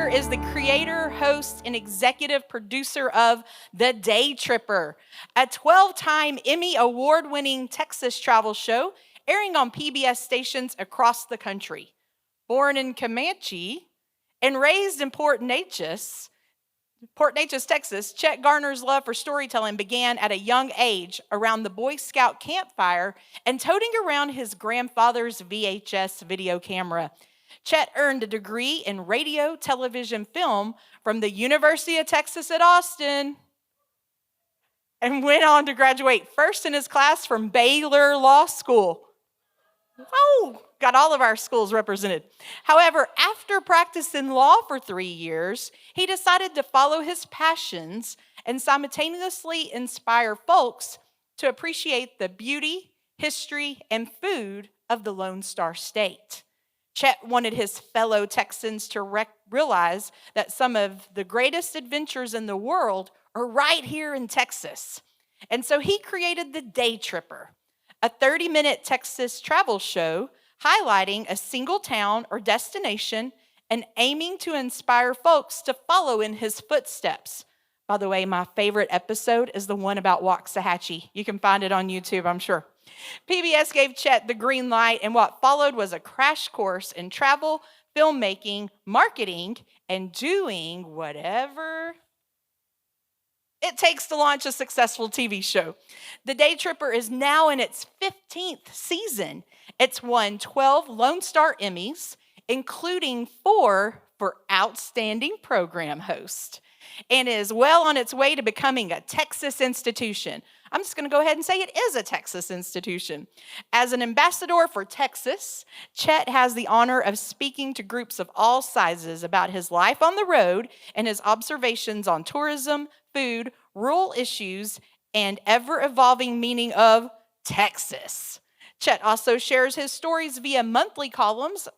Garner is the creator, host, and executive producer of The Daytripper, a 12-time Emmy award-winning Texas travel show airing on PBS stations across the country. Born in Comanche and raised in Port Neches, Texas, Chet Garner's love for storytelling began at a young age around the Boy Scout campfire and toting around his grandfather's VHS video camera. Chet earned a degree in radio, television, film from the University of Texas at Austin and went on to graduate first in his class from Baylor Law School. Oh, got all of our schools represented. However, after practicing law for 3 years, he decided to follow his passions and simultaneously inspire folks to appreciate the beauty, history, and food of the Lone Star State. Chet wanted his fellow Texans to realize that some of the greatest adventures in the world are right here in Texas. And so he created the Daytripper, a 30-minute Texas travel show highlighting a single town or destination and aiming to inspire folks to follow in his footsteps. By the way, my favorite episode is the one about Waxahachie. You can find it on YouTube, I'm sure. PBS gave Chet the green light, and what followed was a crash course in travel, filmmaking, marketing, and doing whatever it takes to launch a successful TV show. The Daytripper is now in its 15th season. It's won 12 Lone Star Emmys, including 4 for Outstanding Program Host, and is well on its way to becoming a Texas institution. I'm just going to go ahead and say it is a Texas institution. As an ambassador for Texas, Chet has the honor of speaking to groups of all sizes about his life on the road and his observations on tourism, food, rural issues, and ever-evolving meaning of Texas. Chet also shares his stories via monthly columns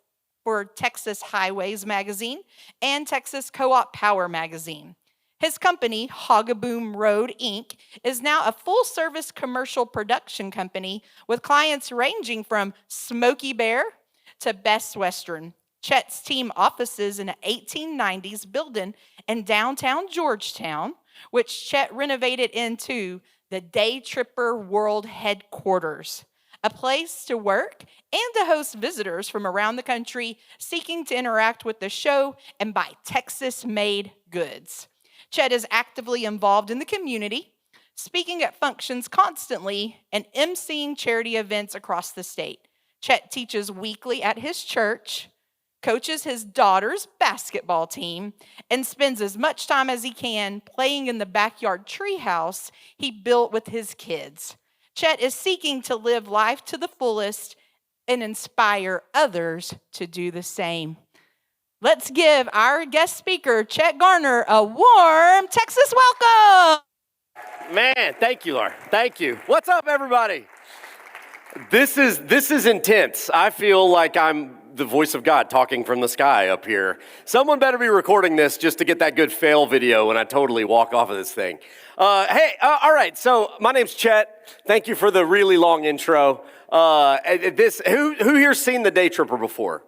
for Texas Highways magazine and Texas Co-op Power magazine. His company, Hogaboom Road, Inc., is now a full-service commercial production company with clients ranging from Smokey Bear to Best Western. Chet's team offices in an 1890s building in downtown Georgetown, which Chet renovated into the Daytripper World Headquarters, a place to work and to host visitors from around the country seeking to interact with the show and buy Texas-made goods. Chet is actively involved in the community, speaking at functions constantly and emceeing charity events across the state. Chet teaches weekly at his church, coaches his daughter's basketball team, and spends as much time as he can playing in the backyard treehouse he built with his kids. Chet is seeking to live life to the fullest and inspire others to do the same. Let's give our guest speaker, Chet Garner, a warm Texas welcome. Man, thank you, Laura. Thank you. What's up, everybody? This is intense. I feel like I'm the voice of God talking from the sky up here. Someone better be recording this just to get that good fail video when I totally walk off of this thing. All right, so my name's Chet. Thank you for the really long intro. Who here's seen the Daytripper before?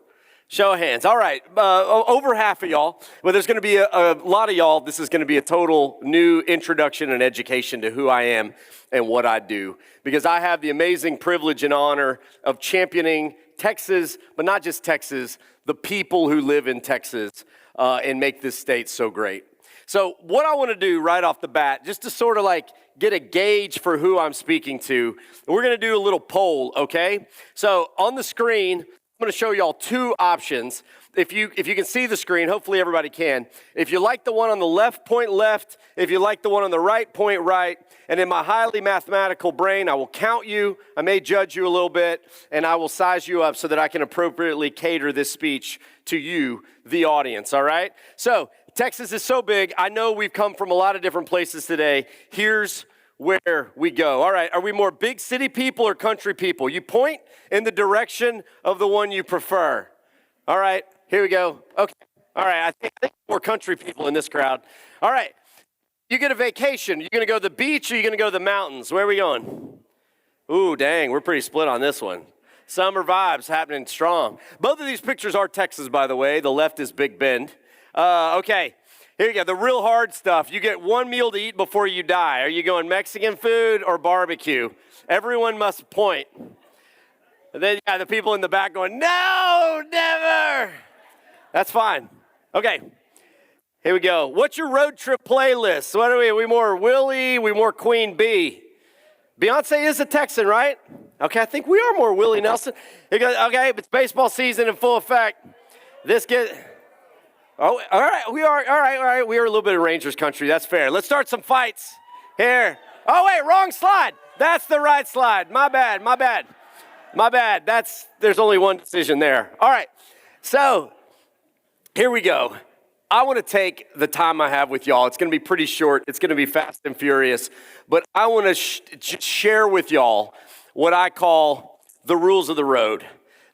Show of hands. All right, over half of y'all. Well, there's going to be a lot of y'all. This is going to be a total new introduction and education to who I am and what I do, because I have the amazing privilege and honor of championing Texas, but not just Texas, the people who live in Texas and make this state so great. So what I want to do right off the bat, just to sort of like get a gauge for who I'm speaking to, we're going to do a little poll, okay? So on the screen, I'm going to show y'all 2 options. If you can see the screen, hopefully everybody can. If you like the one on the left, point left. If you like the one on the right, point right. And in my highly mathematical brain, I will count you. I may judge you a little bit, and I will size you up so that I can appropriately cater this speech to you, the audience, all right? So Texas is so big. I know we've come from a lot of different places today. Here's where we go. All right, are we more big city people or country people? You point in the direction of the one you prefer. All right, here we go. Okay, all right, I think more country people in this crowd. All right, you get a vacation. You gonna go to the beach or you gonna go to the mountains? Where are we going? Ooh, dang, we're pretty split on this one. Summer vibes happening strong. Both of these pictures are Texas, by the way. The left is Big Bend. Okay, here you go. The real hard stuff. You get one meal to eat before you die. Are you going Mexican food or barbecue? Everyone must point. And then the people in the back going, no, never. That's fine. Okay, here we go. What's your road trip playlist? What are we? Are we more Willie? We more Queen Bee? Beyonce is a Texan, right? Okay, I think we are more Willie Nelson. Okay, it's baseball season in full effect. Oh, all right, all right. We are a little bit of Rangers country. That's fair. Let's start some fights here. Oh, wait, wrong slide. That's the right slide. My bad. There's only one decision there. All right, so here we go. I want to take the time I have with y'all. It's going to be pretty short. It's going to be fast and furious. But I want to share with y'all what I call the rules of the road.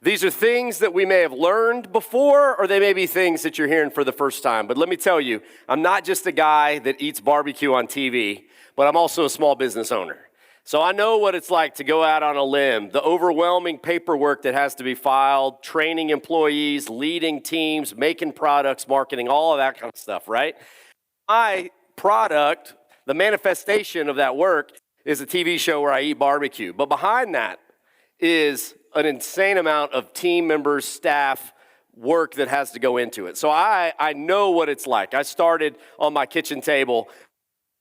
These are things that we may have learned before, or they may be things that you're hearing for the first time. But let me tell you, I'm not just a guy that eats barbecue on TV, but I'm also a small business owner. So I know what it's like to go out on a limb, the overwhelming paperwork that has to be filed, training employees, leading teams, making products, marketing, all of that kind of stuff, right? My product, the manifestation of that work, is a TV show where I eat barbecue. But behind that is an insane amount of team members, staff, work that has to go into it. So I know what it's like. I started on my kitchen table.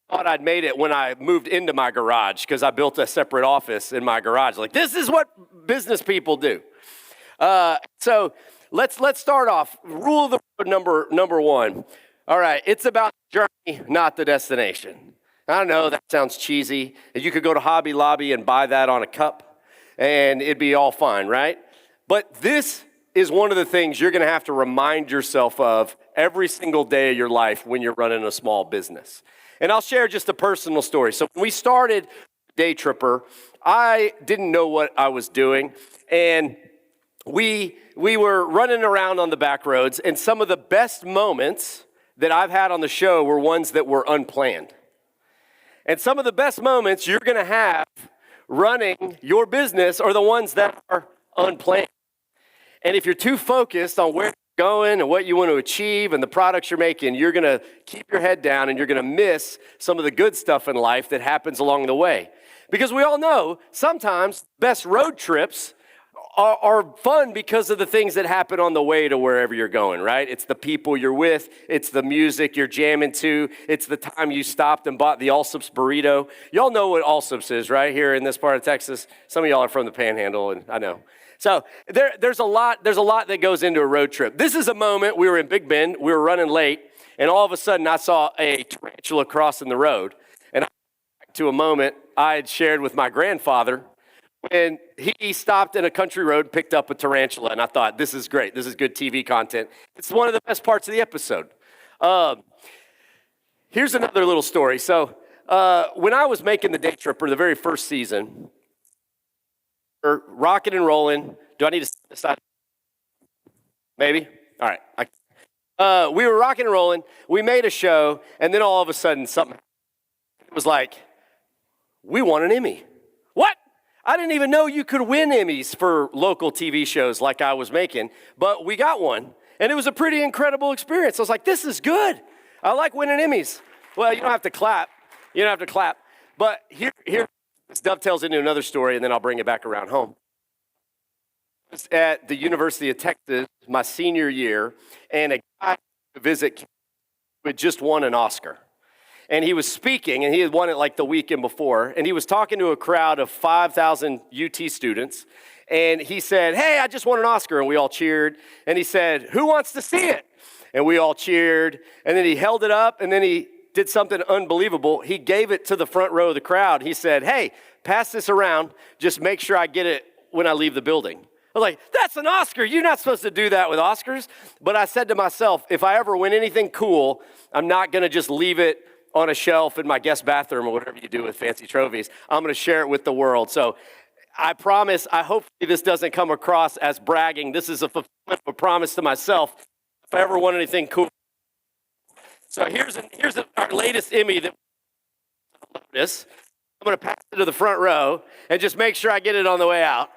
Thought I'd made it when I moved into my garage because I built a separate office in my garage. Like, this is what business people do. So let's start off. Rule of the road number one. All right, it's about the journey, not the destination. I know that sounds cheesy. You could go to Hobby Lobby and buy that on a cup, and it'd be all fine, right? But this is one of the things you're going to have to remind yourself of every single day of your life when you're running a small business. And I'll share just a personal story. So when we started Daytripper, I didn't know what I was doing. And we were running around on the back roads. And some of the best moments that I've had on the show were ones that were unplanned. And some of the best moments you're going to have running your business are the ones that are unplanned. And if you're too focused on where going and what you want to achieve and the products you're making, you're going to keep your head down and you're going to miss some of the good stuff in life that happens along the way. Because we all know sometimes best road trips are fun because of the things that happen on the way to wherever you're going, right? It's the people you're with. It's the music you're jamming to. It's the time you stopped and bought the Allsup's burrito. Y'all know what Allsup's is, right? Here in this part of Texas. Some of y'all are from the Panhandle, and I know. So there's a lot that goes into a road trip. This is a moment, we were in Big Bend, we were running late, and all of a sudden I saw a tarantula crossing the road. And I went back to a moment I had shared with my grandfather when he stopped in a country road, picked up a tarantula, and I thought, this is great, this is good TV content. It's one of the best parts of the episode. Here's another little story. So when I was making the Daytripper, the very first season, rocking and rolling. Do I need to decide? Maybe? All right. We were rocking and rolling. We made a show, and then all of a sudden, something was like, we won an Emmy. What? I didn't even know you could win Emmys for local TV shows like I was making, but we got one, and it was a pretty incredible experience. I was like, this is good. I like winning Emmys. Well, you don't have to clap. But here. This dovetails into another story, and then I'll bring it back around home. I was at the University of Texas my senior year, and a guy to visit who had just won an Oscar. And he was speaking, and he had won it like the weekend before, and he was talking to a crowd of 5,000 UT students, and he said, hey, I just won an Oscar, and we all cheered. And he said, who wants to see it? And we all cheered, and then he held it up, and then he did something unbelievable. He gave it to the front row of the crowd. He said, hey, pass this around. Just make sure I get it when I leave the building. I was like, that's an Oscar. You're not supposed to do that with Oscars. But I said to myself, if I ever win anything cool, I'm not going to just leave it on a shelf in my guest bathroom or whatever you do with fancy trophies. I'm going to share it with the world. So I promise, I hope this doesn't come across as bragging. This is a fulfillment of a promise to myself. If I ever won anything cool. So here's our latest Emmy that this. I'm going to pass it to the front row and just make sure I get it on the way out.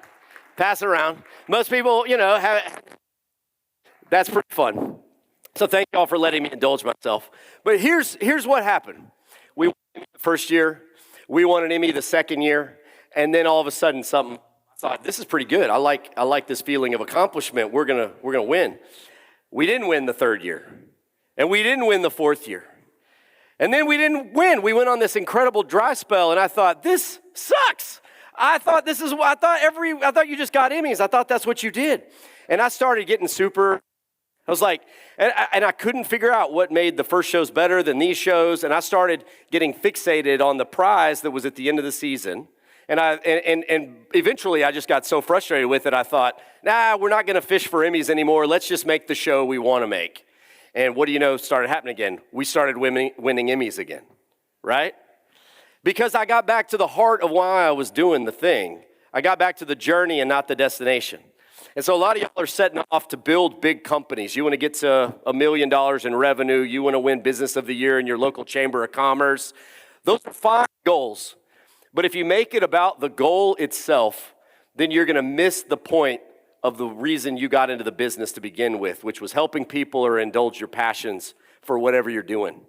Pass it around. Most people, have it. That's pretty fun. So thank y'all for letting me indulge myself. But here's what happened. We won an Emmy the first year. We won an Emmy the second year. And then all of a sudden I thought, this is pretty good. I like this feeling of accomplishment. We're gonna win. We didn't win the third year. And we didn't win the fourth year. And then we didn't win. We went on this incredible dry spell, and I thought, this sucks. I thought you just got Emmys. I thought that's what you did. And I started getting I was like, and I couldn't figure out what made the first shows better than these shows. And I started getting fixated on the prize that was at the end of the season. And eventually I just got so frustrated with it, I thought, we're not going to fish for Emmys anymore. Let's just make the show we want to make. And what do you know started happening again? We started winning Emmys again, right? Because I got back to the heart of why I was doing the thing. I got back to the journey and not the destination. And so a lot of y'all are setting off to build big companies. You want to get to $1 million in revenue. You want to win Business of the Year in your local Chamber of Commerce. Those are fine goals. But if you make it about the goal itself, then you're going to miss the point of the reason you got into the business to begin with, which was helping people or indulge your passions for whatever you're doing.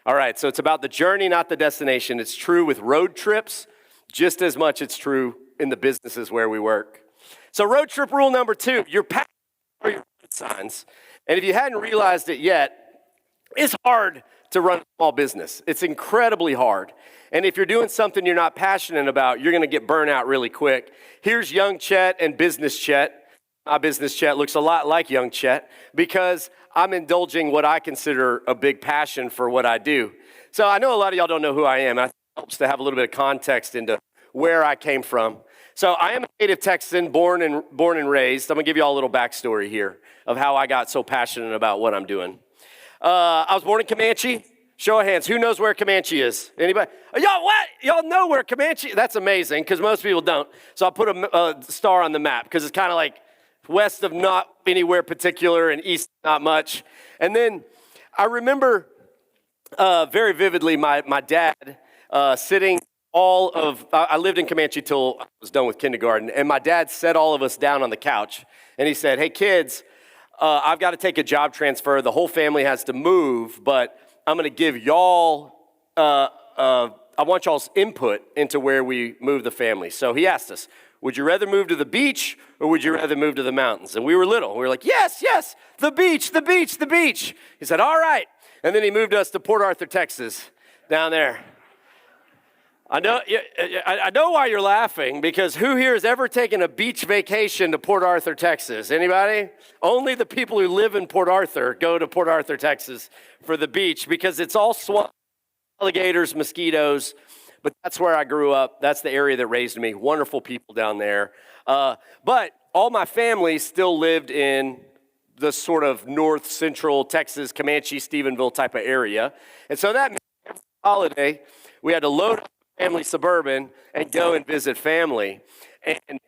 All right, so it's about the journey, not the destination. It's true with road trips, just as much it's true in the businesses where we work. So road trip rule number 2, your passion are your road signs. And if you hadn't realized it yet, it's hard to run a small business. It's incredibly hard. And if you're doing something you're not passionate about, you're going to get burnt out really quick. Here's young Chet and business Chet. My business Chet looks a lot like young Chet because I'm indulging what I consider a big passion for what I do. So I know a lot of y'all don't know who I am. I think it helps to have a little bit of context into where I came from. So I am a native Texan, born and raised. I'm going to give you all a little backstory here of how I got so passionate about what I'm doing. I was born in Comanche. Show of hands, who knows where Comanche is? Anybody? Y'all, what? Y'all know where Comanche? That's amazing because most people don't. So I'll put a star on the map because it's kind of like west of not anywhere particular and east not much. And then I remember very vividly my dad sitting I lived in Comanche till I was done with kindergarten, and my dad set all of us down on the couch, and he said, hey kids, I've got to take a job transfer. The whole family has to move, but I'm going to give y'all, I want y'all's input into where we move the family. So he asked us, would you rather move to the beach or would you rather move to the mountains? And we were little. We were like, yes, the beach, the beach, the beach. He said, all right. And then he moved us to Port Arthur, Texas, down there. I know why you're laughing, because who here has ever taken a beach vacation to Port Arthur, Texas? Anybody? Only the people who live in Port Arthur go to Port Arthur, Texas for the beach, because it's all swamp, alligators, mosquitoes. But that's where I grew up. That's the area that raised me. Wonderful people down there. But all my family still lived in the sort of north central Texas, Comanche, Stephenville type of area. And so that meant every holiday we had to load up family Suburban and go and visit family. And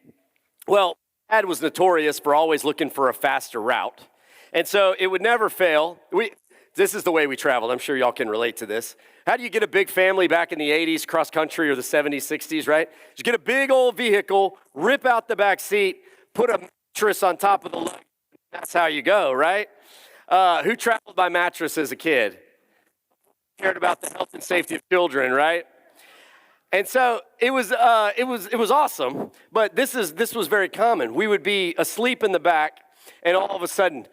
well, Dad was notorious for always looking for a faster route. And so it would never fail. This is the way we traveled. I'm sure y'all can relate to this. How do you get a big family back in the 80s, cross country, or the 70s, 60s, right? You get a big old vehicle, rip out the back seat, put a mattress on top of the luggage. That's how you go, right? Who traveled by mattress as a kid? Cared about the health and safety of children, right? And so it was awesome, but this was very common. We would be asleep in the back, and all of a sudden,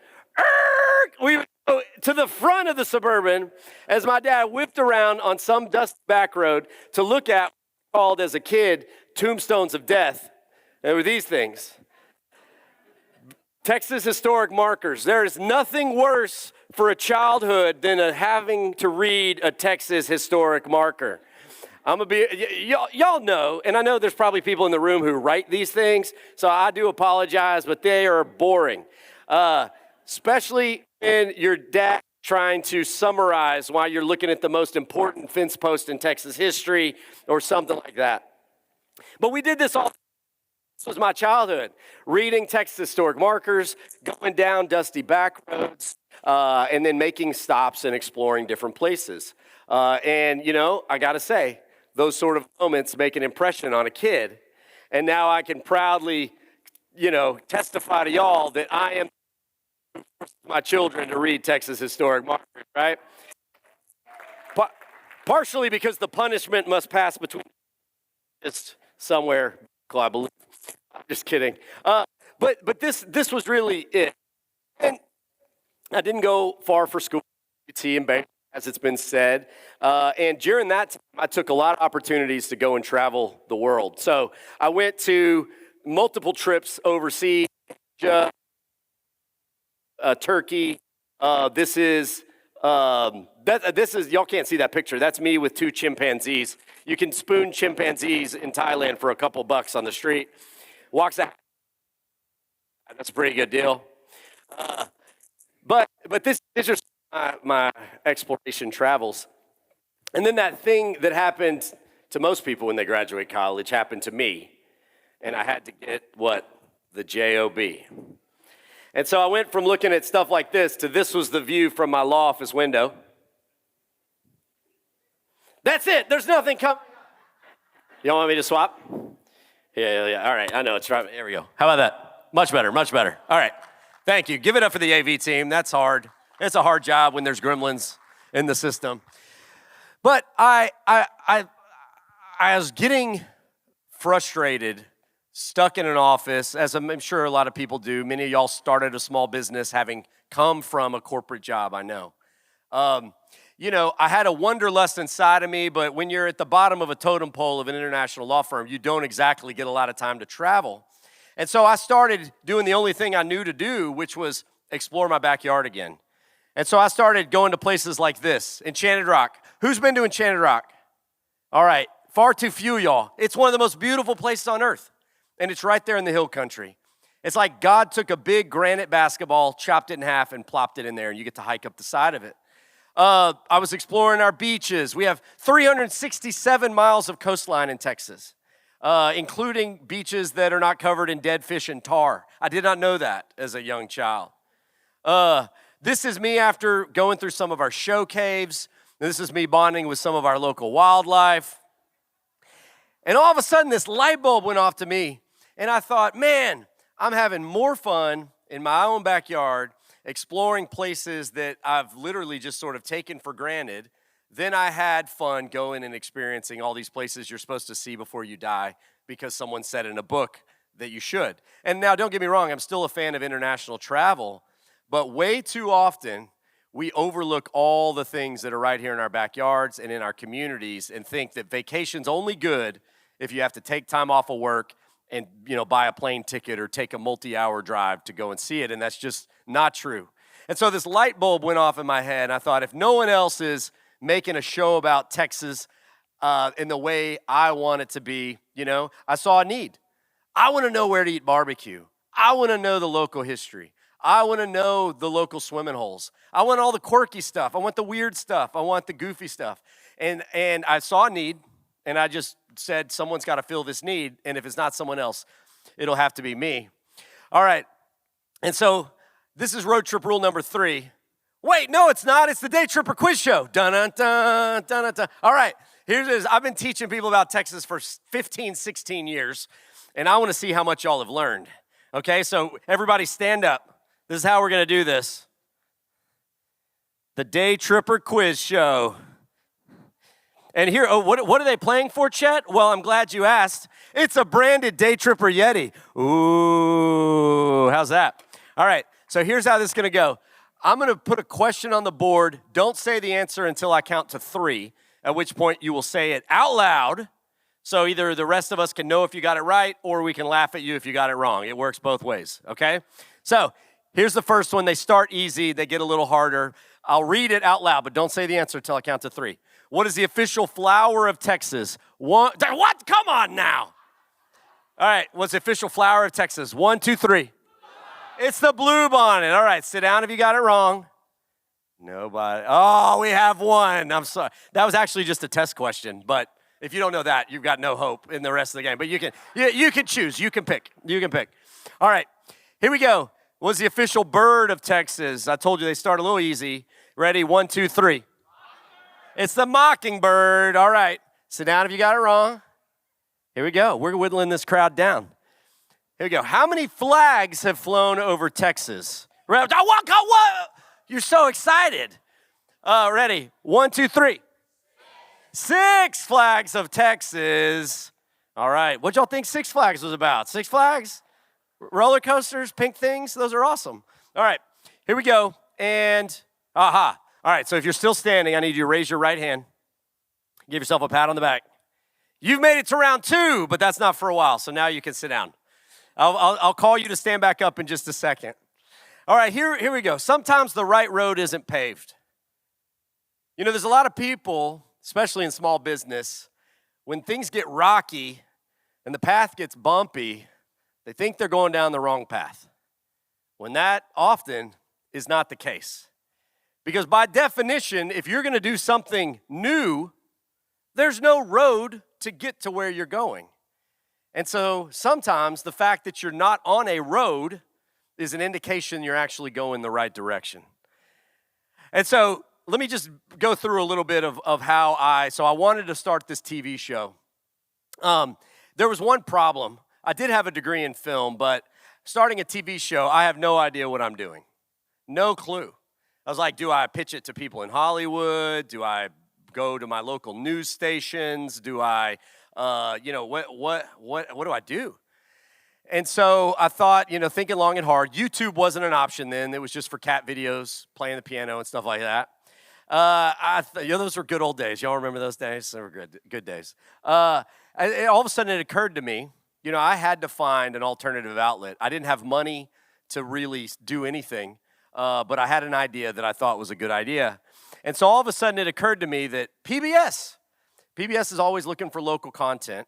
we would go to the front of the Suburban as my dad whipped around on some dusty back road to look at what we called as a kid tombstones of death. There were these things. Texas historic markers. There is nothing worse for a childhood than having to read a Texas historic marker. Y'all know, and I know there's probably people in the room who write these things, so I do apologize, but they are boring. Especially when your dad trying to summarize why you're looking at the most important fence post in Texas history or something like that. But we did this all. This was my childhood, reading Texas historic markers, going down dusty back roads, and then making stops and exploring different places. And, you know, I got to say, those sort of moments make an impression on a kid. And now I can proudly, you know, testify to y'all that I am my children to read Texas historic markers, right? Partially because the punishment must pass between just somewhere, I believe. I'm just kidding. But this was really it. And I didn't go far for school, and bank, as it's been said. And during that time, I took a lot of opportunities to go and travel the world. So I went to multiple trips overseas, Turkey. This is y'all can't see that picture. That's me with 2 chimpanzees. You can spoon chimpanzees in Thailand for a couple bucks on the street. Waxahachie. That's a pretty good deal. But this is just my exploration travels. And then that thing that happened to most people when they graduate college happened to me. And I had to get what? The job. And so I went from looking at stuff like this to this was the view from my law office window. That's it. There's nothing coming. You don't want me to swap? Yeah. All right. I know. It's right. There we go. How about that? Much better. All right. Thank you. Give it up for the AV team. That's hard. It's a hard job when there's gremlins in the system. But I was getting frustrated, stuck in an office, as I'm sure a lot of people do. Many of y'all started a small business having come from a corporate job, I know. I had a wanderlust inside of me, but when you're at the bottom of a totem pole of an international law firm, you don't exactly get a lot of time to travel. And so I started doing the only thing I knew to do, which was explore my backyard again. And so I started going to places like this, Enchanted Rock. Who's been to Enchanted Rock? All right, far too few of y'all. It's one of the most beautiful places on earth, and it's right there in the hill country. It's like God took a big granite basketball, chopped it in half, and plopped it in there, and you get to hike up the side of it. I was exploring our beaches. We have 367 miles of coastline in Texas, including beaches that are not covered in dead fish and tar. I did not know that as a young child. This is me after going through some of our show caves. This is me bonding with some of our local wildlife. And all of a sudden, this light bulb went off to me, and I thought, man, I'm having more fun in my own backyard exploring places that I've literally just sort of taken for granted than I had fun going and experiencing all these places you're supposed to see before you die because someone said in a book that you should. And now, don't get me wrong, I'm still a fan of international travel, but way too often, we overlook all the things that are right here in our backyards and in our communities and think that vacation's only good if you have to take time off of work and buy a plane ticket or take a multi-hour drive to go and see it, and that's just not true. And so this light bulb went off in my head, and I thought, if no one else is making a show about Texas in the way I want it to be, I saw a need. I want to know where to eat barbecue. I want to know the local history. I want to know the local swimming holes. I want all the quirky stuff. I want the weird stuff. I want the goofy stuff. And I saw a need, and I just said, someone's got to fill this need, and if it's not someone else, it'll have to be me. All right, and so this is road trip rule number 3. Wait, no, it's not. It's the Daytripper quiz show. Dun-dun-dun, dun-dun-dun. All right, here it is. I've been teaching people about Texas for 15, 16 years, and I want to see how much y'all have learned. Okay, so everybody stand up. This is how we're going to do this. The Daytripper quiz show. And here, what are they playing for, Chet? Well, I'm glad you asked. It's a branded Daytripper Yeti. Ooh, how's that? All right, so here's how this is going to go. I'm going to put a question on the board. Don't say the answer until I count to 3, at which point you will say it out loud. So either the rest of us can know if you got it right, or we can laugh at you if you got it wrong. It works both ways, okay? So here's the first one. They start easy. They get a little harder. I'll read it out loud, but don't say the answer until I count to 3. What is the official flower of Texas? What? Come on now. All right, what's the official flower of Texas? 1, 2, 3. It's the bluebonnet. All right, sit down if you got it wrong. Nobody. Oh, we have one. I'm sorry. That was actually just a test question, but if you don't know that, you've got no hope in the rest of the game. But you can choose. You can pick. All right, here we go. What's the official bird of Texas? I told you they start a little easy. Ready? 1, 2, 3. It's the mockingbird. All right. Sit down if you got it wrong. Here we go. We're whittling this crowd down. Here we go. How many flags have flown over Texas? What? You're so excited. Ready? 1, 2, 3. Six Flags of Texas. All right. What y'all think Six Flags was about? Six Flags? Roller coasters, pink things? Those are awesome. All right. Here we go. And, aha. All right. So if you're still standing, I need you to raise your right hand. Give yourself a pat on the back. You've made it to round 2, but that's not for a while. So now you can sit down. I'll call you to stand back up in just a second. All right. Here we go. Sometimes the right road isn't paved. You know, there's a lot of people, especially in small business, when things get rocky and the path gets bumpy, they think they're going down the wrong path, when that often is not the case. Because by definition, if you're going to do something new, there's no road to get to where you're going. And so sometimes the fact that you're not on a road is an indication you're actually going the right direction. And so let me just go through a little bit of how I wanted to start this TV show. There was one problem. I did have a degree in film, but starting a TV show, I have no idea what I'm doing. No clue. I was like, do I pitch it to people in Hollywood? Do I go to my local news stations? Do I, what do I do? And so I thought, thinking long and hard, YouTube wasn't an option then. It was just for cat videos, playing the piano and stuff like that. Those were good old days. Y'all remember those days? They were good days. All of a sudden it occurred to me, I had to find an alternative outlet. I didn't have money to really do anything, but I had an idea that I thought was a good idea. And so all of a sudden it occurred to me that PBS is always looking for local content.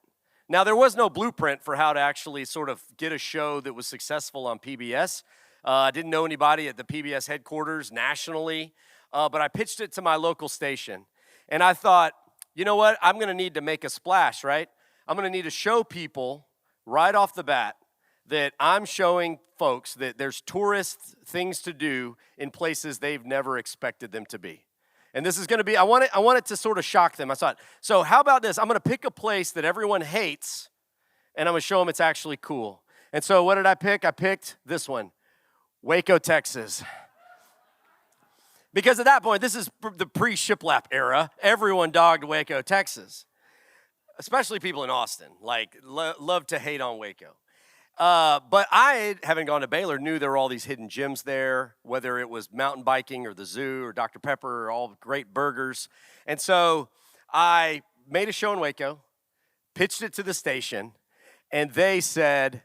Now, there was no blueprint for how to actually sort of get a show that was successful on PBS. I didn't know anybody at the PBS headquarters nationally. But I pitched it to my local station. And I thought, you know what? I'm going to need to make a splash, right? I'm going to need to show people right off the bat that I'm showing folks that there's tourist things to do in places they've never expected them to be. And this is going to be, I want it to sort of shock them. I thought, so how about this? I'm going to pick a place that everyone hates, and I'm going to show them it's actually cool. And so what did I pick? I picked this one, Waco, Texas. Because at that point, this is the pre-shiplap era. Everyone dogged Waco, Texas, especially people in Austin, love to hate on Waco. But I, having gone to Baylor, knew there were all these hidden gems there, whether it was mountain biking or the zoo or Dr. Pepper or all great burgers. And so I made a show in Waco, pitched it to the station, and they said,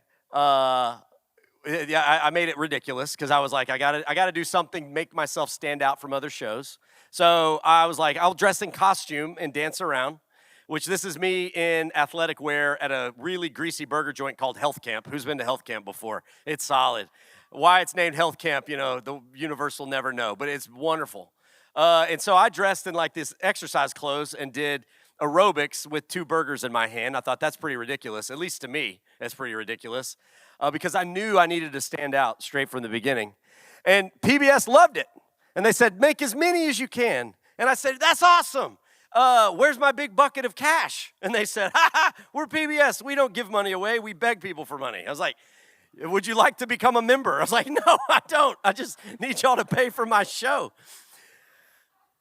I made it ridiculous because I was like, I gotta do something, make myself stand out from other shows. So I was like, I'll dress in costume and dance around, which this is me in athletic wear at a really greasy burger joint called Health Camp. Who's been to Health Camp before? It's solid. Why it's named Health Camp, the universe will never know, but it's wonderful. And so I dressed in like this exercise clothes and did aerobics with 2 burgers in my hand. I thought that's pretty ridiculous. At least to me, that's pretty ridiculous. Because I knew I needed to stand out straight from the beginning. And PBS loved it. And they said, make as many as you can. And I said, that's awesome. Where's my big bucket of cash? And they said, we're PBS. We don't give money away. We beg people for money. I was like, would you like to become a member? I was like, no, I don't. I just need y'all to pay for my show.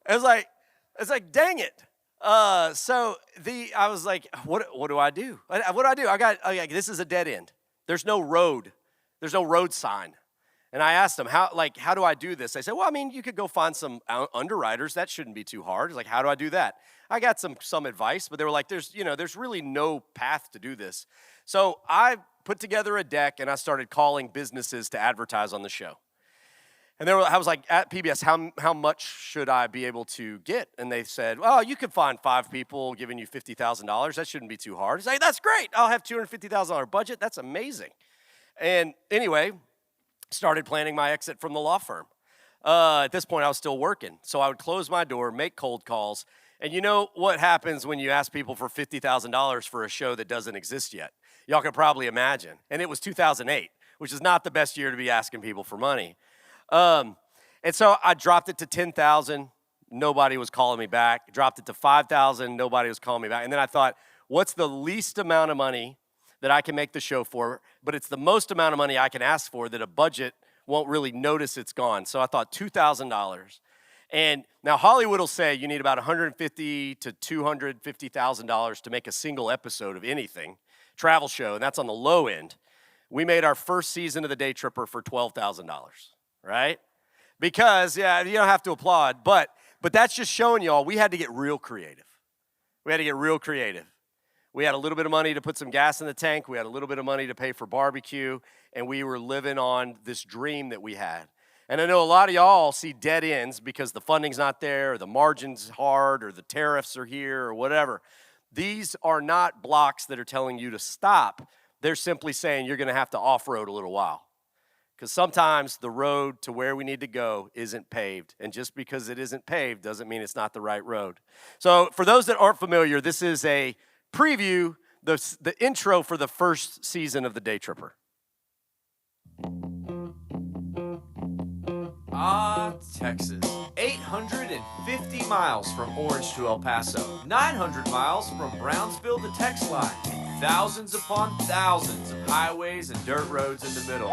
I was like, dang it. I was like, what do I do? What do I do? This is a dead end. There's no road. There's no road sign. And I asked them, how do I do this? They said, well, you could go find some underwriters. That shouldn't be too hard. It's like, how do I do that? I got some advice, but they were like, there's really no path to do this. So I put together a deck, and I started calling businesses to advertise on the show. And I was like, at PBS, how much should I be able to get? And they said, well, you could find 5 people giving you $50,000. That shouldn't be too hard. I was like, that's great. I'll have $250,000 budget. That's amazing. And anyway, started planning my exit from the law firm. At this point, I was still working. So I would close my door, make cold calls. And you know what happens when you ask people for $50,000 for a show that doesn't exist yet? Y'all can probably imagine. And it was 2008, which is not the best year to be asking people for money. And so I dropped it to 10,000. Nobody was calling me back. Dropped it to 5,000. Nobody was calling me back. And then I thought, what's the least amount of money that I can make the show for, but it's the most amount of money I can ask for that a budget won't really notice it's gone. So I thought $2,000. And now Hollywood will say you need about $150,000 to $250,000 to make a single episode of anything, travel show, and that's on the low end. We made our first season of the Daytripper for $12,000, right? Because, yeah, you don't have to applaud, but that's just showing y'all we had to get real creative. We had to get real creative. We had a little bit of money to put some gas in the tank. We had a little bit of money to pay for barbecue, and we were living on this dream that we had. And I know a lot of y'all see dead ends because the funding's not there, or the margin's hard, or the tariffs are here, or whatever. These are not blocks that are telling you to stop. They're simply saying you're going to have to off-road a little while. Because sometimes the road to where we need to go isn't paved. And just because it isn't paved doesn't mean it's not the right road. So for those that aren't familiar, this is a preview, the intro for the first season of the Daytripper. Texas. 850 miles from Orange to El Paso. 900 miles from Brownsville to Texline. Thousands upon thousands of highways and dirt roads in the middle.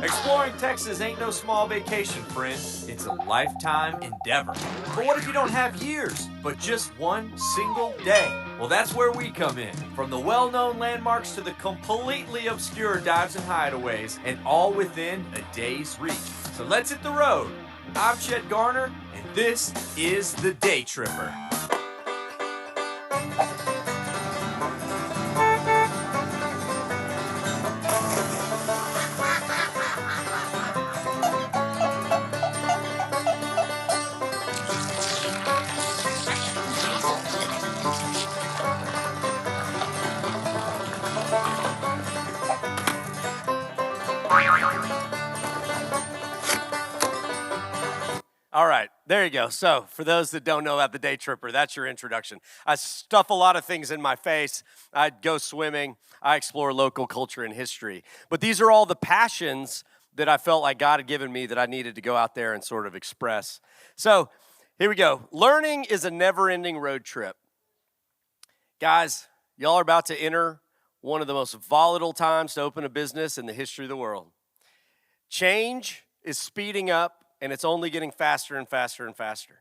Exploring Texas ain't no small vacation, friend. It's a lifetime endeavor. But what if you don't have years, but just one single day? Well, that's where we come in. From the well-known landmarks to the completely obscure dives and hideaways, and all within a day's reach. So let's hit the road. I'm Chet Garner, and this is the Daytripper. All right, there you go. So for those that don't know about the Daytripper, that's your introduction. I stuff a lot of things in my face. I go swimming. I explore local culture and history. But these are all the passions that I felt like God had given me that I needed to go out there and sort of express. So here we go. Learning is a never-ending road trip. Guys, y'all are about to enter one of the most volatile times to open a business in the history of the world. Change is speeding up, and it's only getting faster and faster and faster.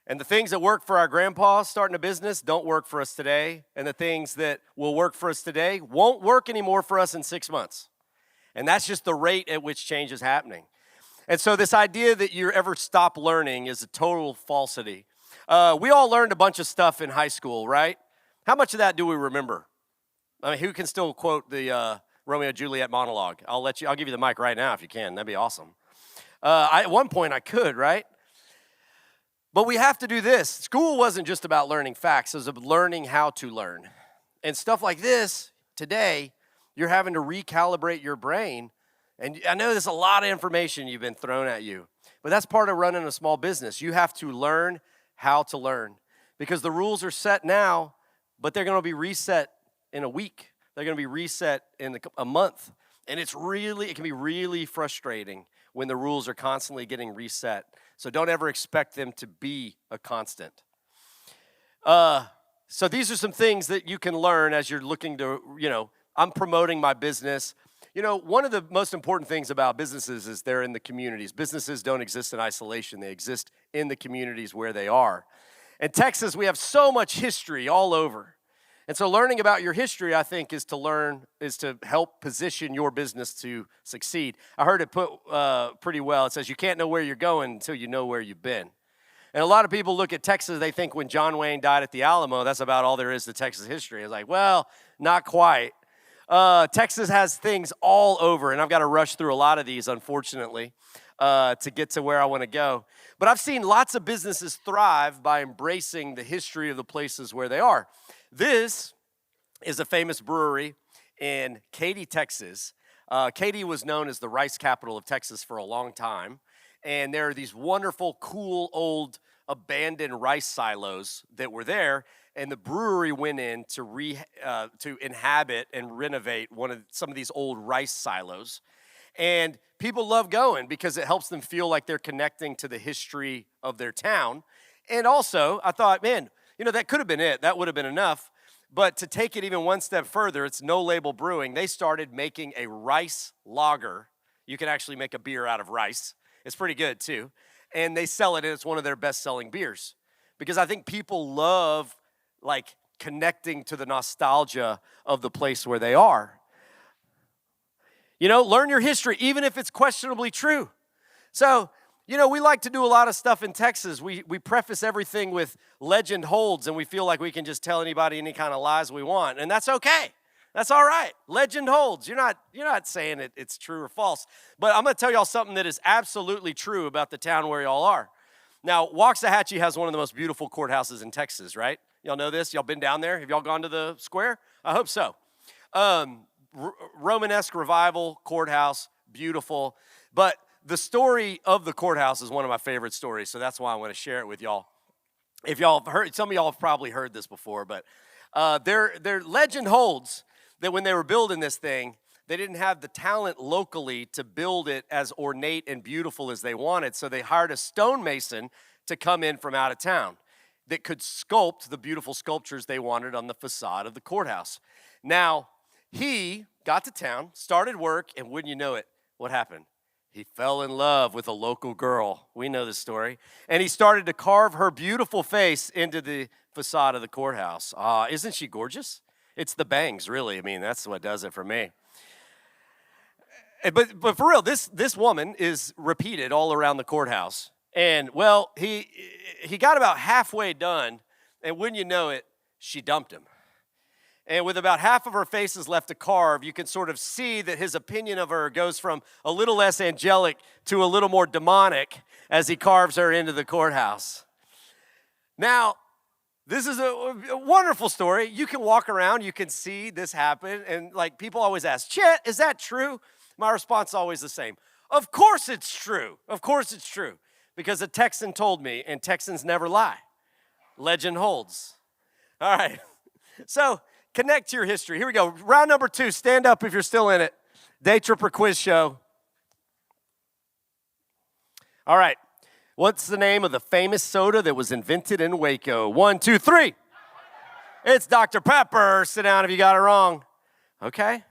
And the things that work for our grandpas starting a business don't work for us today. And the things that will work for us today won't work anymore for us in 6 months. And that's just the rate at which change is happening. And so this idea that you ever stop learning is a total falsity. We all learned a bunch of stuff in high school, right? How much of that do we remember? I mean, who can still quote the Romeo and Juliet monologue? I'll give you the mic right now if you can. That'd be awesome. At one point I could, right? But we have to do this. School wasn't just about learning facts. It was about learning how to learn. And stuff like this, today, you're having to recalibrate your brain. And I know there's a lot of information you've been thrown at you. But that's part of running a small business. You have to learn how to learn. Because the rules are set now, but they're going to be reset in a week. They're going to be reset in a month. And it can be really frustrating when the rules are constantly getting reset. So don't ever expect them to be a constant. So these are some things that you can learn as you're looking to, I'm promoting my business. One of the most important things about businesses is they're in the communities. Businesses don't exist in isolation. They exist in the communities where they are. In Texas, we have so much history all over. And so learning about your history, I think, is to help position your business to succeed. I heard it put pretty well. It says you can't know where you're going until you know where you've been. And a lot of people look at Texas, they think when John Wayne died at the Alamo, that's about all there is to Texas history. It's like, well, not quite. Texas has things all over, and I've got to rush through a lot of these, unfortunately, to get to where I want to go. But I've seen lots of businesses thrive by embracing the history of the places where they are. This is a famous brewery in Katy, Texas. Katy was known as the rice capital of Texas for a long time. And there are these wonderful, cool, old, abandoned rice silos that were there. And the brewery went in to inhabit and renovate some of these old rice silos. And people love going because it helps them feel like they're connecting to the history of their town. And also, I thought, man, that could have been it. That would have been enough. But to take it even one step further, it's No Label Brewing. They started making a rice lager. You can actually make a beer out of rice. It's pretty good too. And they sell it, and it's one of their best-selling beers. Because I think people love, like, connecting to the nostalgia of the place where they are. You know, learn your history, even if it's questionably true. So, you know, we like to do a lot of stuff in Texas. We preface everything with legend holds, and we feel like we can just tell anybody any kind of lies we want, and that's okay. That's all right. Legend holds. You're not saying it's true or false. But I'm going to tell y'all something that is absolutely true about the town where y'all are. Now, Waxahachie has one of the most beautiful courthouses in Texas, right? Y'all know this? Y'all been down there? Have y'all gone to the square? I hope so. Romanesque revival courthouse, beautiful. But the story of the courthouse is one of my favorite stories, so that's why I want to share it with y'all. If y'all have heard, some of y'all have probably heard this before, but their legend holds that when they were building this thing, they didn't have the talent locally to build it as ornate and beautiful as they wanted, so they hired a stonemason to come in from out of town that could sculpt the beautiful sculptures they wanted on the facade of the courthouse. Now, he got to town, started work, and wouldn't you know it, what happened? He fell in love with a local girl. We know the story. And he started to carve her beautiful face into the facade of the courthouse. Isn't she gorgeous? It's the bangs, really. I mean, that's what does it for me. But for real, this woman is repeated all around the courthouse. And, well, he got about halfway done, and wouldn't you know it, she dumped him. And with about half of her faces left to carve, you can sort of see that his opinion of her goes from a little less angelic to a little more demonic as he carves her into the courthouse. Now, this is a wonderful story. You can walk around, you can see this happen, and like people always ask, Chet, is that true? My response is always the same. Of course it's true. Of course it's true. Because a Texan told me, and Texans never lie. Legend holds. All right. So, connect to your history. Here we go. Round number 2. Stand up if you're still in it. Daytripper quiz show. All right. What's the name of the famous soda that was invented in Waco? 1, 2, 3. It's Dr. Pepper. Sit down if you got it wrong. Okay.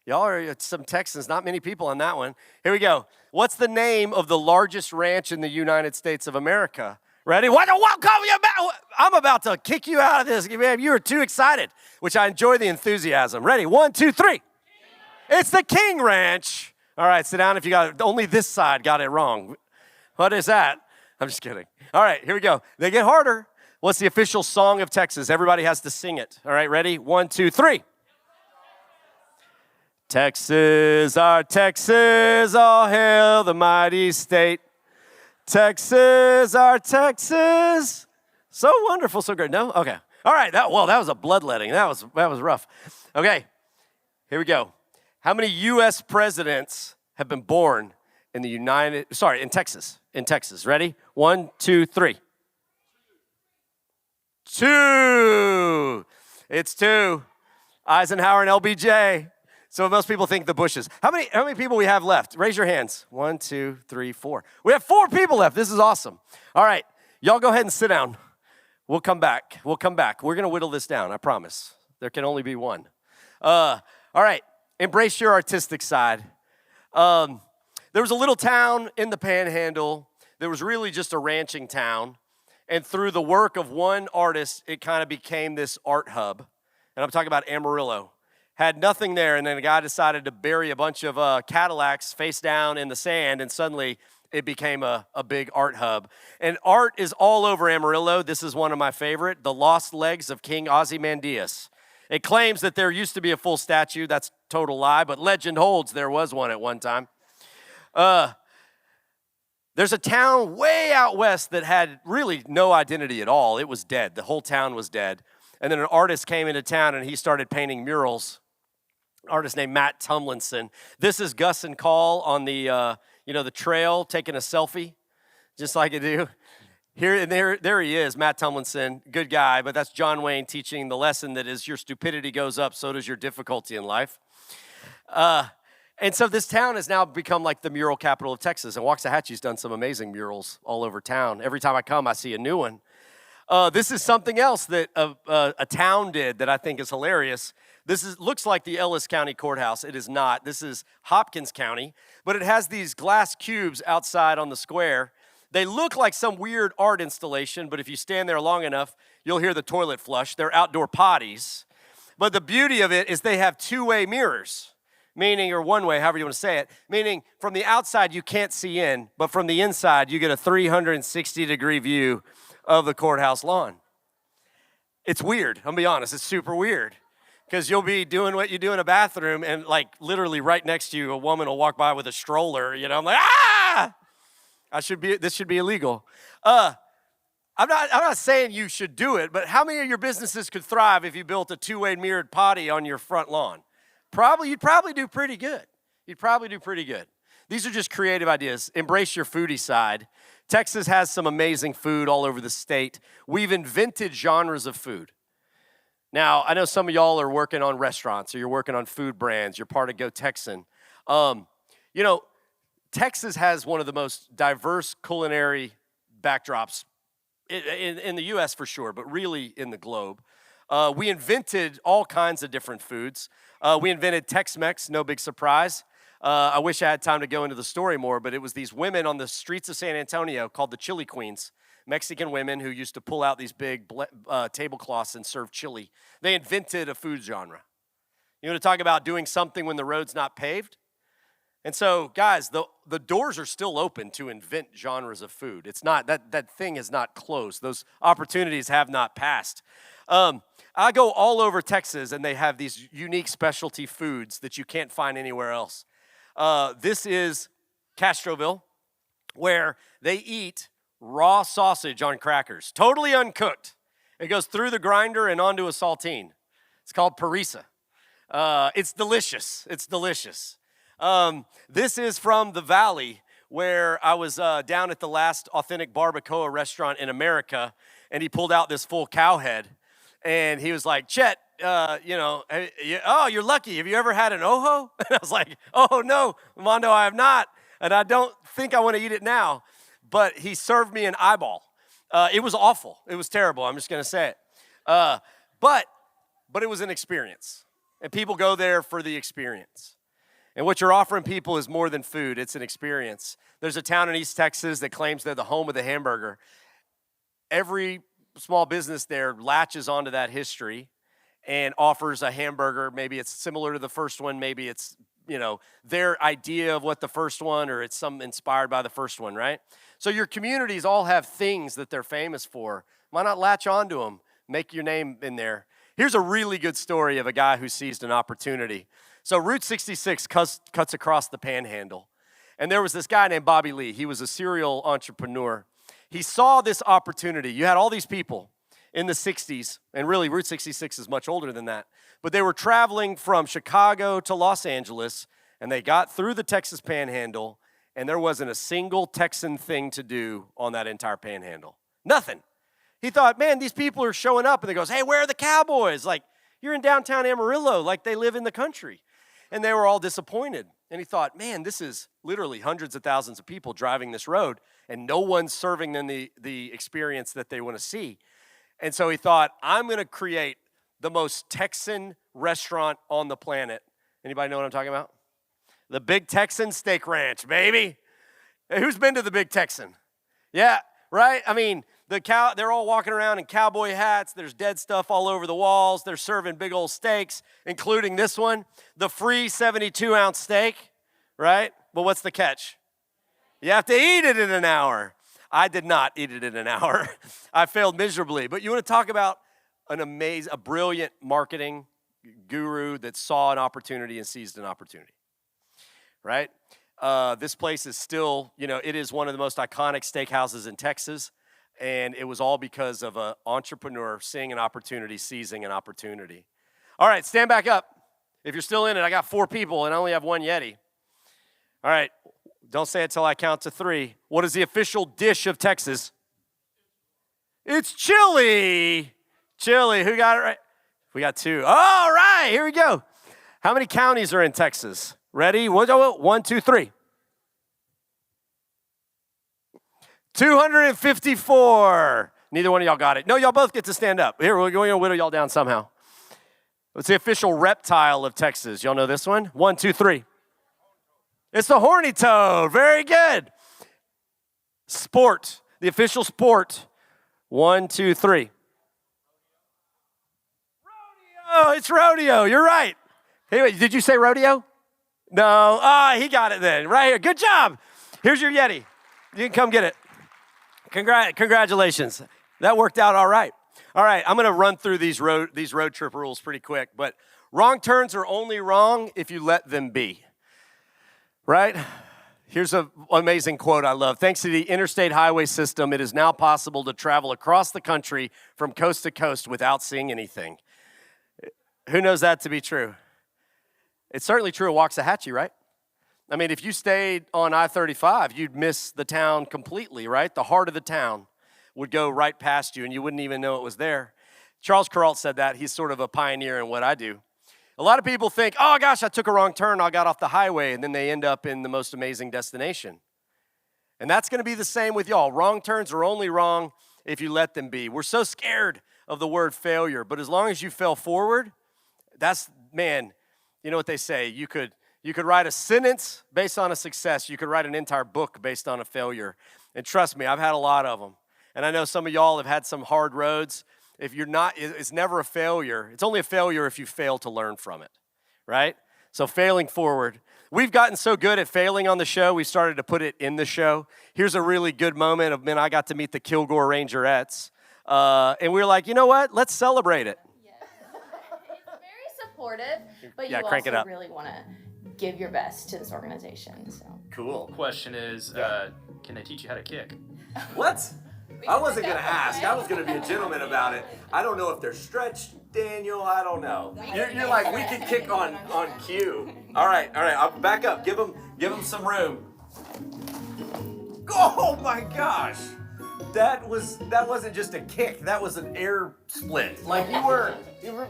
Y'all are some Texans, not many people on that one. Here we go. What's the name of the largest ranch in the United States of America? Ready? What? I'm about to kick you out of this. Man, you are too excited, which I enjoy the enthusiasm. Ready? 1, 2, 3. It's the King Ranch. All right, sit down if you got it. Only this side got it wrong. What is that? I'm just kidding. All right, here we go. They get harder. What's the official song of Texas? Everybody has to sing it. All right, ready? 1, 2, 3. Texas, our Texas, all hail the mighty state. Texas, our Texas. So wonderful, so great. No? Okay. All right. That was a bloodletting. That was rough. Okay. Here we go. How many U.S. presidents have been born in Texas? In Texas. Ready? 1, 2, 3. 2. It's 2. Eisenhower and LBJ. So most people think the Bushes. How many people we have left? Raise your hands. 1, 2, 3, 4. We have 4 people left. This is awesome. All right. Y'all go ahead and sit down. We'll come back. We're going to whittle this down, I promise. There can only be one. All right. Embrace your artistic side. There was a little town in the Panhandle that was really just a ranching town. And through the work of one artist, it kind of became this art hub. And I'm talking about Amarillo. Had nothing there, and then a guy decided to bury a bunch of Cadillacs face down in the sand, and suddenly it became a big art hub. And art is all over Amarillo. This is one of my favorite, the lost legs of King Ozymandias. It claims that there used to be a full statue. That's total lie, but legend holds there was one at one time. There's a town way out west that had really no identity at all. It was dead. The whole town was dead. And then an artist came into town, and he started painting murals. An artist named Matt Tumlinson. This is Gus and Call on the the trail taking a selfie, just like you do. Here and there he is, Matt Tumlinson, good guy, but that's John Wayne teaching the lesson that is your stupidity goes up, so does your difficulty in life. And so this town has now become like the mural capital of Texas, and Waxahachie's done some amazing murals all over town. Every time I come, I see a new one. This is something else that a town did that I think is hilarious. Looks like the Ellis County Courthouse. It is not. This is Hopkins County, but it has these glass cubes outside on the square. They look like some weird art installation, but if you stand there long enough, you'll hear the toilet flush. They're outdoor potties. But the beauty of it is they have two-way mirrors, meaning, or one-way, however you want to say it, meaning from the outside you can't see in, but from the inside you get a 360-degree view of the courthouse lawn. It's weird. I'm going to be honest. It's super weird. Because you'll be doing what you do in a bathroom, and like literally right next to you, a woman will walk by with a stroller. I'm like, ah! This should be illegal. I'm not saying you should do it, but how many of your businesses could thrive if you built a two-way mirrored potty on your front lawn? You'd probably do pretty good. These are just creative ideas. Embrace your foodie side. Texas has some amazing food all over the state. We've invented genres of food. Now, I know some of y'all are working on restaurants or you're working on food brands. You're part of Go Texan. Texas has one of the most diverse culinary backdrops in the U.S. for sure, but really in the globe. We invented all kinds of different foods. We invented Tex-Mex, no big surprise. I wish I had time to go into the story more, but it was these women on the streets of San Antonio called the Chili Queens. Mexican women who used to pull out these big tablecloths and serve chili. They invented a food genre. You want to talk about doing something when the road's not paved? And so, guys, the doors are still open to invent genres of food. It's not, that thing is not closed. Those opportunities have not passed. I go all over Texas, and they have these unique specialty foods that you can't find anywhere else. This is Castroville, where they eat raw sausage on crackers, totally uncooked. It goes through the grinder and onto a saltine. It's called parisa. It's delicious. This is from the Valley, where I was down at the last authentic barbacoa restaurant in America, and he pulled out this full cow head, and he was like, Chet, you're lucky. Have you ever had an ojo? And I was like, oh, no, Mondo, I have not, and I don't think I want to eat it now. But he served me an eyeball. It was awful. It was terrible. I'm just going to say it. But it was an experience. And people go there for the experience. And what you're offering people is more than food. It's an experience. There's a town in East Texas that claims they're the home of the hamburger. Every small business there latches onto that history and offers a hamburger. Maybe it's similar to the first one. Maybe it's their idea of what the first one, or it's some inspired by the first one, right? So your communities all have things that they're famous for. Why not latch onto them? Make your name in there. Here's a really good story of a guy who seized an opportunity. So Route 66 cuts across the Panhandle. And there was this guy named Bobby Lee. He was a serial entrepreneur. He saw this opportunity. You had all these people in the 60s, and really Route 66 is much older than that. But they were traveling from Chicago to Los Angeles, and they got through the Texas Panhandle, and there wasn't a single Texan thing to do on that entire Panhandle. Nothing. He thought, man, these people are showing up, and they goes, hey, where are the cowboys? Like, you're in downtown Amarillo, like they live in the country. And they were all disappointed. And he thought, man, this is literally hundreds of thousands of people driving this road, and no one's serving them the experience that they want to see. And so he thought, I'm going to create the most Texan restaurant on the planet. Anybody know what I'm talking about? The Big Texan Steak Ranch, baby. Hey, who's been to the Big Texan? Yeah, right? I mean, they're all walking around in cowboy hats. There's dead stuff all over the walls. They're serving big old steaks, including this one, the free 72-ounce steak, right? But what's the catch? You have to eat it in an hour. I did not eat it in an hour. I failed miserably. But you want to talk about a brilliant marketing guru that saw an opportunity and seized an opportunity, right? This place is still, it is one of the most iconic steakhouses in Texas, and it was all because of an entrepreneur seeing an opportunity, seizing an opportunity. All right, stand back up. If you're still in it, I got 4 people and I only have 1 Yeti. All right, don't say it till I count to 3. What is the official dish of Texas? It's chili. Chili. Who got it right? We got 2. All right, here we go. How many counties are in Texas? Ready? 1, 2, 3. 254. Neither one of y'all got it. No, y'all both get to stand up. Here, we're going to whittle y'all down somehow. What's the official reptile of Texas? Y'all know this one? 1, 2, 3. It's the horny toad. Very good. Sport. The official sport. 1, 2, 3. Rodeo. It's rodeo. You're right. Hey, wait, did you say rodeo? No. He got it then. Right here. Good job. Here's your Yeti. You can come get it. Congratulations. That worked out all right. All right, I'm going to run through these road trip rules pretty quick, but wrong turns are only wrong if you let them be, right? Here's an amazing quote I love. Thanks to the interstate highway system, it is now possible to travel across the country from coast to coast without seeing anything. Who knows that to be true? It's certainly true of Waxahachie, right? I mean, if you stayed on I-35, you'd miss the town completely, right? The heart of the town would go right past you, and you wouldn't even know it was there. Charles Kuralt said that. He's sort of a pioneer in what I do. A lot of people think, oh, gosh, I took a wrong turn. I got off the highway, and then they end up in the most amazing destination. And that's going to be the same with y'all. Wrong turns are only wrong if you let them be. We're so scared of the word failure, but as long as you fell forward, man, you know what they say. You could write a sentence based on a success. You could write an entire book based on a failure. And trust me, I've had a lot of them. And I know some of y'all have had some hard roads. If you're not, it's never a failure. It's only a failure if you fail to learn from it, right? So failing forward. We've gotten so good at failing on the show, we started to put it in the show. Here's a really good moment of when I got to meet the Kilgore Rangerettes. And we were like, you know what? Let's celebrate it. Yes. It's very supportive, but you crank it also up. really want to give your best to this organization. So. Cool. Question is, can they teach you how to kick? What? I wasn't going to ask. I was going to be a gentleman about it. I don't know if they're stretched, Daniel. I don't know. You're like, we can kick on cue. All right. I'll back up. Give them some room. Oh, my gosh. That wasn't just a kick. That was an air split. Like you were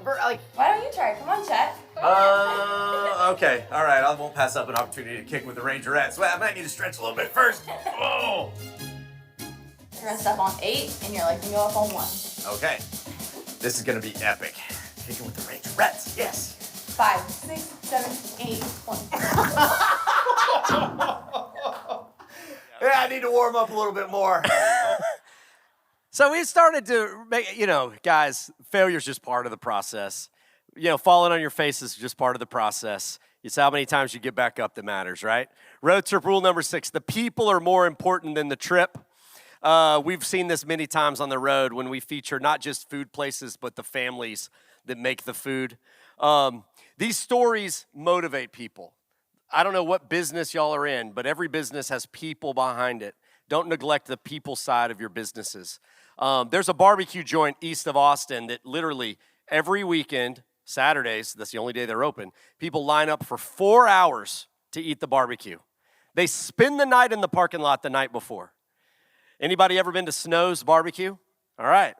like. Why don't you try? Come on, Chet. Okay. All right. I won't pass up an opportunity to kick with the Rangerettes. Well, I might need to stretch a little bit first. Oh. You're gonna step on 8, and you're like, you go up on 1. Okay. This is gonna be epic. Kicking with the Rangerettes. Yes. 5, 6, 7, 8, 1. Yeah, I need to warm up a little bit more. So we started to make, guys, failure's just part of the process. Falling on your face is just part of the process. It's how many times you get back up that matters, right? Road trip rule number 6, the people are more important than the trip. We've seen this many times on the road when we feature not just food places, but the families that make the food. These stories motivate people. I don't know what business y'all are in, but every business has people behind it. Don't neglect the people side of your businesses. There's a barbecue joint east of Austin that literally every weekend, Saturdays, that's the only day they're open, people line up for 4 hours to eat the barbecue. They spend the night in the parking lot the night before. Anybody ever been to Snow's Barbecue? All right.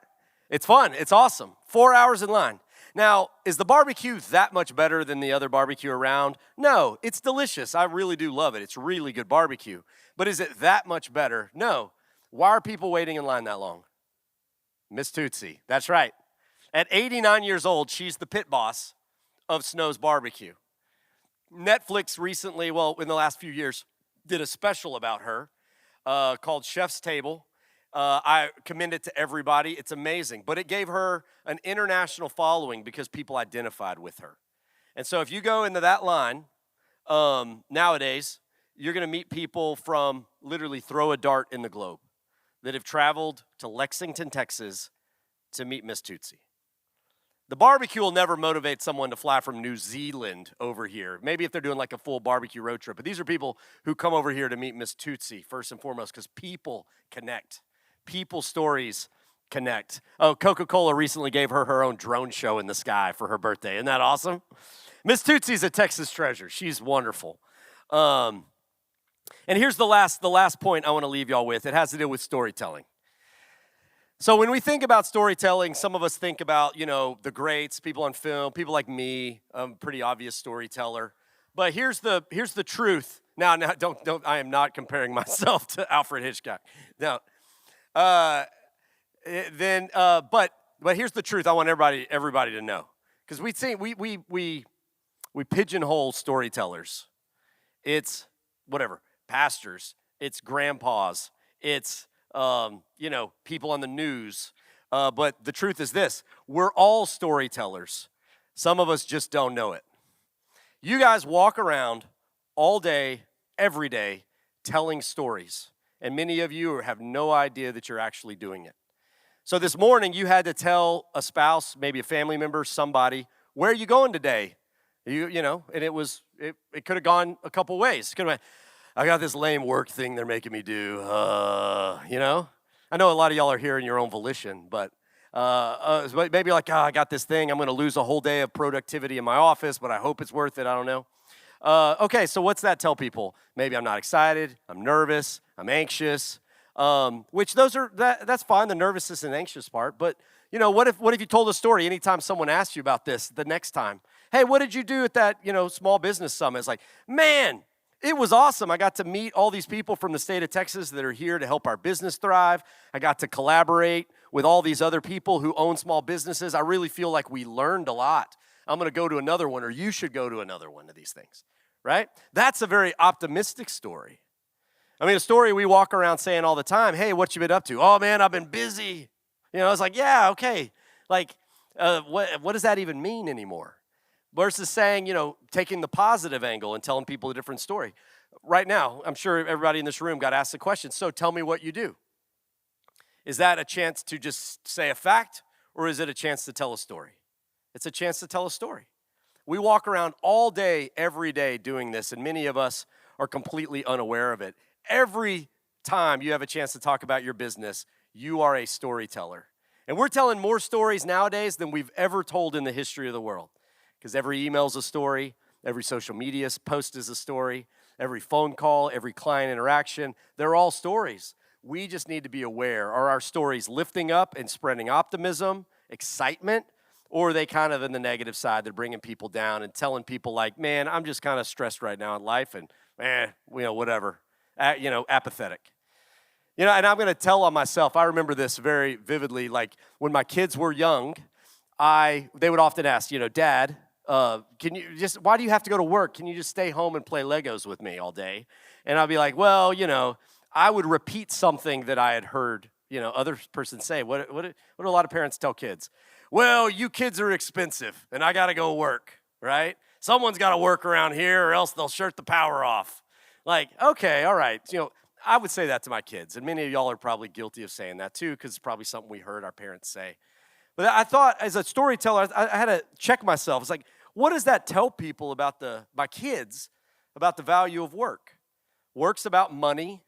It's fun. It's awesome. 4 hours in line. Now, is the barbecue that much better than the other barbecue around? No, it's delicious. I really do love it. It's really good barbecue. But is it that much better? No. Why are people waiting in line that long? Miss Tootsie. That's right. At 89 years old, she's the pit boss of Snow's Barbecue. Netflix recently, in the last few years, did a special about her called Chef's Table. I commend it to everybody. It's amazing. But it gave her an international following because people identified with her. And so if you go into that line, nowadays, you're going to meet people from literally throw a dart in the globe that have traveled to Lexington, Texas to meet Miss Tootsie. The barbecue will never motivate someone to fly from New Zealand over here. Maybe if they're doing like a full barbecue road trip. But these are people who come over here to meet Miss Tootsie, first and foremost, because people connect. People stories connect. Oh, Coca-Cola recently gave her her own drone show in the sky for her birthday. Isn't that awesome? Miss Tootsie's a Texas treasure. She's wonderful. And here's the last point I want to leave y'all with. It has to do with storytelling. So when we think about storytelling, some of us think about, the greats, people on film, people like me. I'm a pretty obvious storyteller. But here's the truth. Now, don't. I am not comparing myself to Alfred Hitchcock. Now, But here's the truth. I want everybody to know, because we pigeonhole storytellers. It's whatever, pastors. It's grandpas. It's people on the news. But the truth is this: we're all storytellers. Some of us just don't know it. You guys walk around all day, every day, telling stories. And many of you have no idea that you're actually doing it. So this morning, you had to tell a spouse, maybe a family member, somebody, where are you going today? And it could have gone a couple ways. It could have been, I got this lame work thing they're making me do, I know a lot of y'all are here in your own volition, but maybe like, I got this thing, I'm going to lose a whole day of productivity in my office, but I hope it's worth it, I don't know. Okay, so what's that tell people? Maybe I'm not excited, I'm nervous, I'm anxious, which that's fine, the nervousness and anxious part, but what if you told a story anytime someone asked you about this the next time? Hey, what did you do at that, small business summit? It's like, man, it was awesome. I got to meet all these people from the state of Texas that are here to help our business thrive. I got to collaborate with all these other people who own small businesses. I really feel like we learned a lot. I'm going to go to another one, or you should go to another one of these things, right? That's a very optimistic story. I mean, a story we walk around saying all the time, hey, what you been up to? Oh, man, I've been busy. It's like, yeah, okay. Like, what does that even mean anymore? Versus saying, taking the positive angle and telling people a different story. Right now, I'm sure everybody in this room got asked the question, so tell me what you do. Is that a chance to just say a fact, or is it a chance to tell a story? It's a chance to tell a story. We walk around all day, every day doing this, and many of us are completely unaware of it. Every time you have a chance to talk about your business, you are a storyteller. And we're telling more stories nowadays than we've ever told in the history of the world. Because every email is a story, every social media post is a story, every phone call, every client interaction, they're all stories. We just need to be aware. Are our stories lifting up and spreading optimism, excitement, or are they kind of in the negative side? They're bringing people down and telling people like, man, I'm just kind of stressed right now in life and, whatever, apathetic. And I'm going to tell on myself. I remember this very vividly. Like when my kids were young, they would often ask, Dad, why do you have to go to work? Can you just stay home and play Legos with me all day? And I'd be like, well, I would repeat something that I had heard, other person say. What do a lot of parents tell kids? Well, you kids are expensive, and I got to go work, right? Someone's got to work around here, or else they'll shut the power off. Like, okay, all right. I would say that to my kids, and many of y'all are probably guilty of saying that too, because it's probably something we heard our parents say. But I thought, as a storyteller, I had to check myself. It's like, what does that tell people about my kids about the value of work? Work's about money.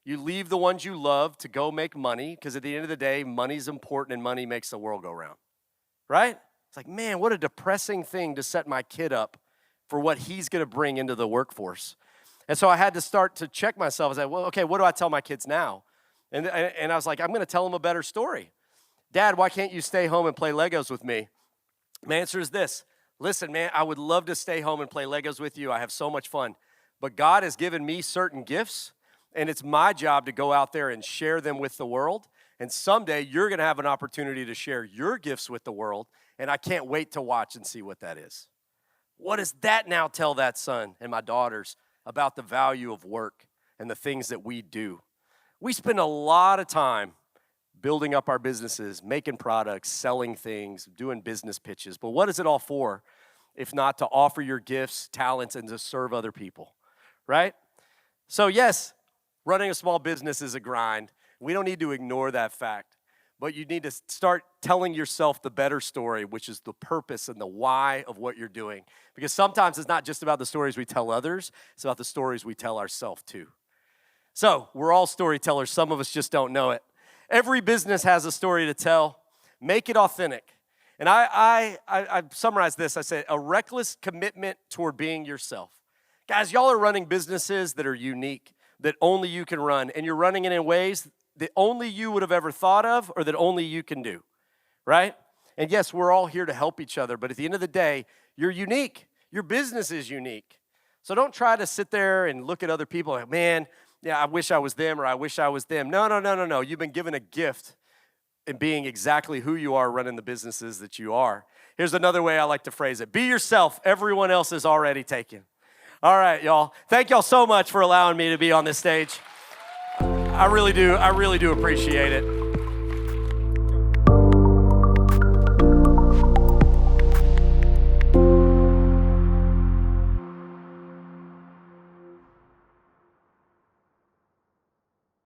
You leave the ones you love to go make money, because at the end of the day, money's important, and money makes the world go round, right? It's like, man, what a depressing thing to set my kid up for what he's going to bring into the workforce. And so I had to start to check myself. I was like, well, okay, what do I tell my kids now? And I was like, I'm going to tell them a better story. Dad, why can't you stay home and play Legos with me? My answer is this. Listen, man, I would love to stay home and play Legos with you. I have so much fun. But God has given me certain gifts, and it's my job to go out there and share them with the world. And someday you're going to have an opportunity to share your gifts with the world, and I can't wait to watch and see what that is. What does that now tell that son and my daughters about the value of work and the things that we do? We spend a lot of time building up our businesses, making products, selling things, doing business pitches. But what is it all for if not to offer your gifts, talents, and to serve other people, right? So yes, running a small business is a grind. We don't need to ignore that fact. But you need to start telling yourself the better story, which is the purpose and the why of what you're doing. Because sometimes it's not just about the stories we tell others, it's about the stories we tell ourselves too. So we're all storytellers. Some of us just don't know it. Every business has a story to tell. Make it authentic. And I summarized this. I said, a reckless commitment toward being yourself. Guys, y'all are running businesses that are unique, that only you can run. And you're running it in ways that only you would have ever thought of or that only you can do, right? And yes, we're all here to help each other. But at the end of the day, you're unique. Your business is unique. So don't try to sit there and look at other people like, man, yeah, I wish I was them or I wish I was them. No. You've been given a gift and being exactly who you are, running the businesses that you are. Here's another way I like to phrase it. Be yourself. Everyone else is already taken. All right, y'all. Thank y'all so much for allowing me to be on this stage. I really do appreciate it.